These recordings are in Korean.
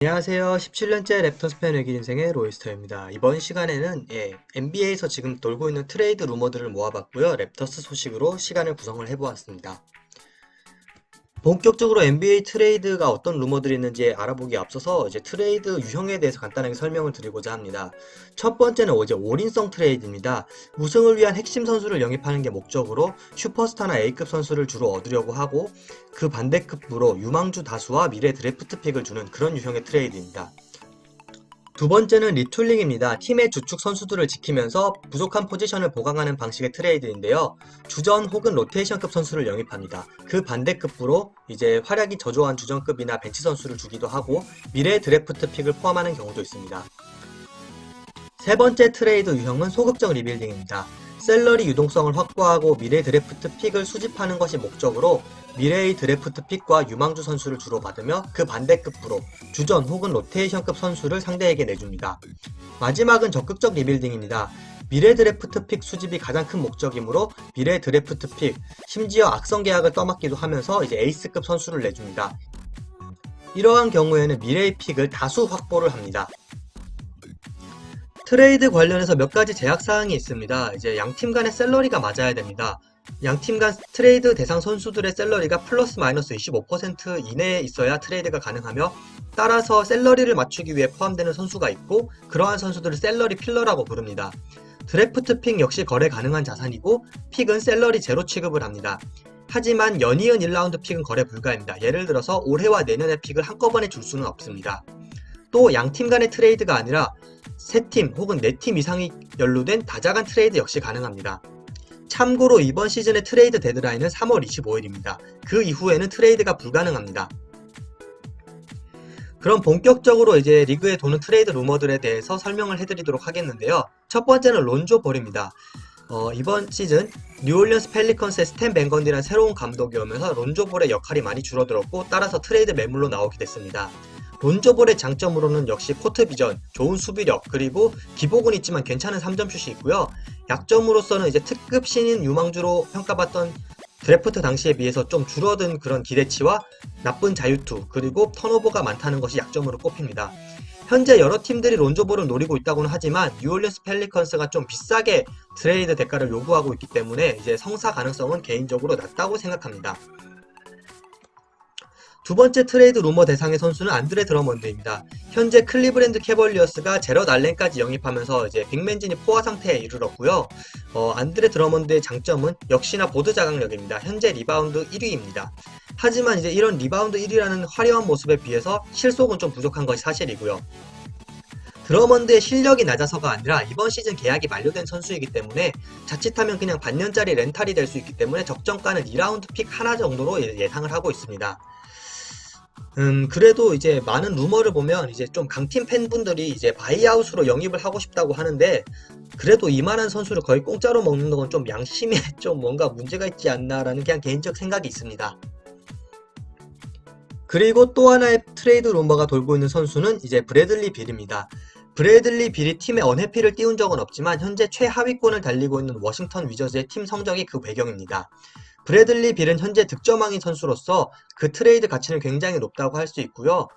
안녕하세요. 17년째 랩터스 팬 외길 인생의 로이스터입니다. 이번 시간에는 NBA에서 지금 돌고 있는 트레이드 루머들을 모아봤고요. 랩터스 소식으로 시간을 구성을 해보았습니다. 본격적으로 NBA 트레이드가 어떤 루머들이 있는지 알아보기에 앞서서 이제 트레이드 유형에 대해서 간단하게 설명을 드리고자 합니다. 첫 번째는 이제 올인성 트레이드입니다. 우승을 위한 핵심 선수를 영입하는 게 목적으로 슈퍼스타나 A급 선수를 주로 얻으려고 하고 그 반대급부로 유망주 다수와 미래 드래프트 픽을 주는 그런 유형의 트레이드입니다. 두 번째는 리툴링입니다. 팀의 주축 선수들을 지키면서 부족한 포지션을 보강하는 방식의 트레이드인데요. 주전 혹은 로테이션급 선수를 영입합니다. 그 반대급부로 이제 활약이 저조한 주전급이나 벤치 선수를 주기도 하고 미래 드래프트 픽을 포함하는 경우도 있습니다. 세 번째 트레이드 유형은 소극적 리빌딩입니다. 셀러리 유동성을 확보하고 미래 드래프트 픽을 수집하는 것이 목적으로 미래의 드래프트 픽과 유망주 선수를 주로 받으며 그 반대급부로 주전 혹은 로테이션급 선수를 상대에게 내줍니다. 마지막은 적극적 리빌딩입니다. 미래 드래프트 픽 수집이 가장 큰 목적이므로 미래 드래프트 픽, 심지어 악성 계약을 떠맡기도 하면서 이제 에이스급 선수를 내줍니다. 이러한 경우에는 미래의 픽을 다수 확보를 합니다. 트레이드 관련해서 몇 가지 제약사항이 있습니다. 이제 양팀 간의 셀러리가 맞아야 됩니다. 양팀 간 트레이드 대상 선수들의 셀러리가 플러스 마이너스 25% 이내에 있어야 트레이드가 가능하며 따라서 셀러리를 맞추기 위해 포함되는 선수가 있고 그러한 선수들을 셀러리 필러라고 부릅니다. 드래프트 픽 역시 거래 가능한 자산이고 픽은 셀러리 제로 취급을 합니다. 하지만 연이은 1라운드 픽은 거래 불가입니다. 예를 들어서 올해와 내년의 픽을 한꺼번에 줄 수는 없습니다. 또 양팀 간의 트레이드가 아니라 3팀 혹은 4팀 이상이 연루된 다자간 트레이드 역시 가능합니다. 참고로 이번 시즌의 트레이드 데드라인은 3월 25일입니다. 그 이후에는 트레이드가 불가능합니다. 그럼 본격적으로 이제 리그에 도는 트레이드 루머들에 대해서 설명을 해드리도록 하겠는데요. 첫 번째는 론조 볼입니다. 이번 시즌 뉴올리언스 펠리컨스의 스탠 밴 건디라는 새로운 감독이 오면서 론조 볼의 역할이 많이 줄어들었고 따라서 트레이드 매물로 나오게 됐습니다. 론조 볼의 장점으로는 역시 코트 비전, 좋은 수비력, 그리고 기복은 있지만 괜찮은 3점슛이 있고요. 약점으로서는 이제 특급 신인 유망주로 평가받던 드래프트 당시에 비해서 좀 줄어든 그런 기대치와 나쁜 자유투, 그리고 턴오버가 많다는 것이 약점으로 꼽힙니다. 현재 여러 팀들이 론조 볼을 노리고 있다고는 하지만 뉴올리언스 펠리컨스가 좀 비싸게 트레이드 대가를 요구하고 있기 때문에 이제 성사 가능성은 개인적으로 낮다고 생각합니다. 두 번째 트레이드 루머 대상의 선수는 안드레 드러먼드입니다. 현재 클리브랜드 캐벌리어스가 제럿 알렌까지 영입하면서 이제 빅맨진이 포화 상태에 이르렀고요. 안드레 드러먼드의 장점은 역시나 보드 자각력입니다. 현재 리바운드 1위입니다. 하지만 이제 이런 리바운드 1위라는 화려한 모습에 비해서 실속은 좀 부족한 것이 사실이고요. 드러먼드의 실력이 낮아서가 아니라 이번 시즌 계약이 만료된 선수이기 때문에 자칫하면 그냥 반년짜리 렌탈이 될 수 있기 때문에 적정가는 2라운드 픽 하나 정도로 예상을 하고 있습니다. 그래도 이제 많은 루머를 보면 이제 좀 강팀 팬분들이 이제 바이아웃으로 영입을 하고 싶다고 하는데 그래도 이만한 선수를 거의 공짜로 먹는 건 좀 양심에 좀 뭔가 문제가 있지 않나라는 그냥 개인적 생각이 있습니다. 그리고 또 하나의 트레이드 루머가 돌고 있는 선수는 이제 브래들리 빌입니다. 브래들리 빌이 팀에 언해피를 띄운 적은 없지만 현재 최하위권을 달리고 있는 워싱턴 위저즈의 팀 성적이 그 배경입니다. 브래들리 빌은 현재 득점왕인 선수로서 그 트레이드 가치는 굉장히 높다고 할 수 있고요.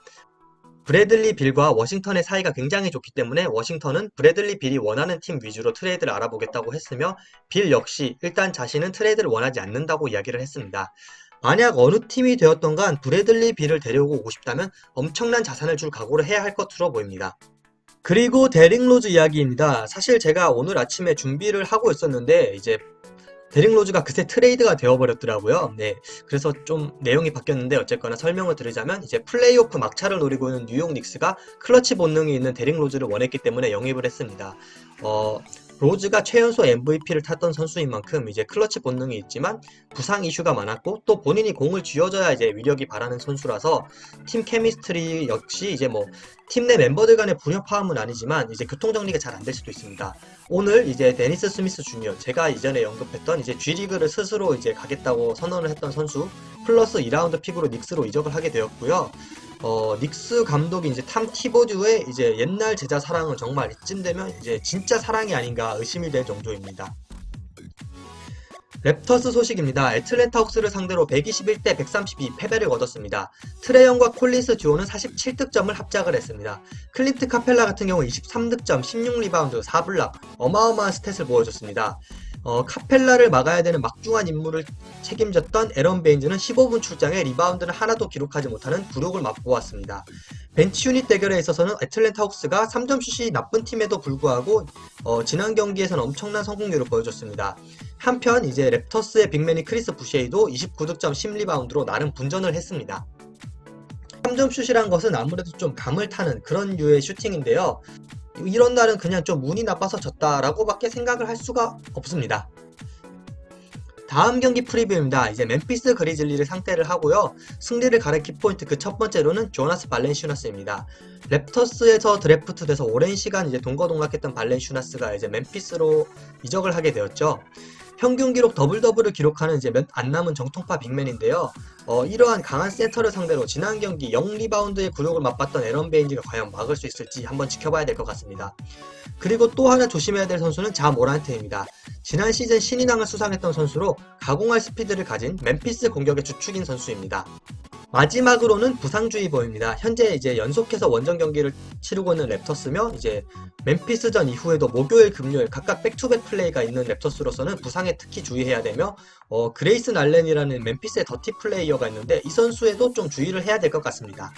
브래들리 빌과 워싱턴의 사이가 굉장히 좋기 때문에 워싱턴은 브래들리 빌이 원하는 팀 위주로 트레이드를 알아보겠다고 했으며 빌 역시 일단 자신은 트레이드를 원하지 않는다고 이야기를 했습니다. 만약 어느 팀이 되었던 간 브래들리 빌을 데려오고 오고 싶다면 엄청난 자산을 줄 각오를 해야 할 것으로 보입니다. 그리고 데릭 로즈 이야기입니다. 사실 제가 오늘 아침에 준비를 하고 있었는데 이제 데릭 로즈가 그새 트레이드가 되어버렸더라고요. 네, 그래서 좀 내용이 바뀌었는데 어쨌거나 설명을 드리자면 이제 플레이오프 막차를 노리고 있는 뉴욕 닉스가 클러치 본능이 있는 데릭 로즈를 원했기 때문에 영입을 했습니다. 로즈가 최연소 MVP를 탔던 선수인 만큼 이제 클러치 본능이 있지만 부상 이슈가 많았고 또 본인이 공을 쥐어줘야 이제 위력이 발하는 선수라서 팀 케미스트리 역시 이제 뭐 팀 내 멤버들 간의 불협화음은 아니지만 이제 교통정리가 잘 안 될 수도 있습니다. 오늘 이제 데니스 스미스 주니어, 제가 이전에 언급했던 이제 G리그를 스스로 이제 가겠다고 선언을 했던 선수 플러스 2라운드 픽으로 닉스로 이적을 하게 되었고요. 닉스 감독이 이제 탐 티보드의 이제 옛날 제자 사랑은 정말 이쯤 되면 이제 진짜 사랑이 아닌가 의심이 될 정도입니다. 랩터스 소식입니다. 애틀랜타 혹스를 상대로 121대 132 패배를 거뒀습니다. 트레이 영과 콜린스 듀오는 47득점을 합작을 했습니다. 클린트 카펠라 같은 경우 23득점, 16리바운드, 4블락 어마어마한 스탯을 보여줬습니다. 카펠라를 막아야 되는 막중한 임무를 책임졌던 에런 베인즈는 15분 출장에 리바운드는 하나도 기록하지 못하는 굴욕을 맛보았습니다. 벤치 유닛 대결에 있어서는 애틀랜타 혹스가 3점 슛이 나쁜 팀에도 불구하고 지난 경기에서는 엄청난 성공률을 보여줬습니다. 한편 이제 랩터스의 빅맨이 크리스 부셰이도 29득점 10리바운드로 나름 분전을 했습니다. 3점 슛이란 것은 아무래도 좀 감을 타는 그런 류의 슈팅인데요. 이런 날은 그냥 좀 운이 나빠서 졌다라고 밖에 생각을 할 수가 없습니다. 다음 경기 프리뷰입니다. 이제 멤피스 그리즐리를 상대를 하고요. 승리를 가른 키포인트 그 첫 번째로는 조나스 발렌슈나스입니다. 랩터스에서 드래프트 돼서 오랜 시간 이제 동거동락했던 발렌슈나스가 이제 멤피스로 이적을 하게 되었죠. 평균 기록 더블더블을 기록하는 이제 몇 안 남은 정통파 빅맨인데요. 이러한 강한 센터를 상대로 지난 경기 0리바운드의 굴욕을 맛봤던 에런 베인즈가 과연 막을 수 있을지 한번 지켜봐야 될 것 같습니다. 그리고 또 하나 조심해야 될 선수는 자 모란트입니다. 지난 시즌 신인왕을 수상했던 선수로 가공할 스피드를 가진 멤피스 공격의 주축인 선수입니다. 마지막으로는 부상주의보입니다. 현재 이제 연속해서 원정 경기를 치르고 있는 랩터스며 이제 멤피스전 이후에도 목요일, 금요일 각각 백투백 플레이가 있는 랩터스로서는 부상에 특히 주의해야 되며 그레이슨 알렌이라는 멤피스의 더티 플레이어가 있는데 이 선수에도 좀 주의를 해야 될 것 같습니다.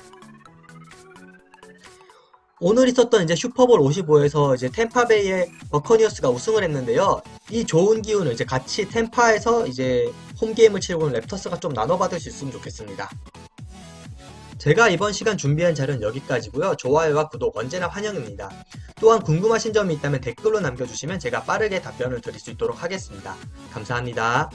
오늘 있었던 이제 슈퍼볼 55에서 이제 템파베이의 버커니어스가 우승을 했는데요. 이 좋은 기운을 이제 같이 템파에서 이제 홈게임을 치르고 있는 랩터스가 좀 나눠받을 수 있으면 좋겠습니다. 제가 이번 시간 준비한 자료는 여기까지고요. 좋아요와 구독 언제나 환영입니다. 또한 궁금하신 점이 있다면 댓글로 남겨주시면 제가 빠르게 답변을 드릴 수 있도록 하겠습니다. 감사합니다.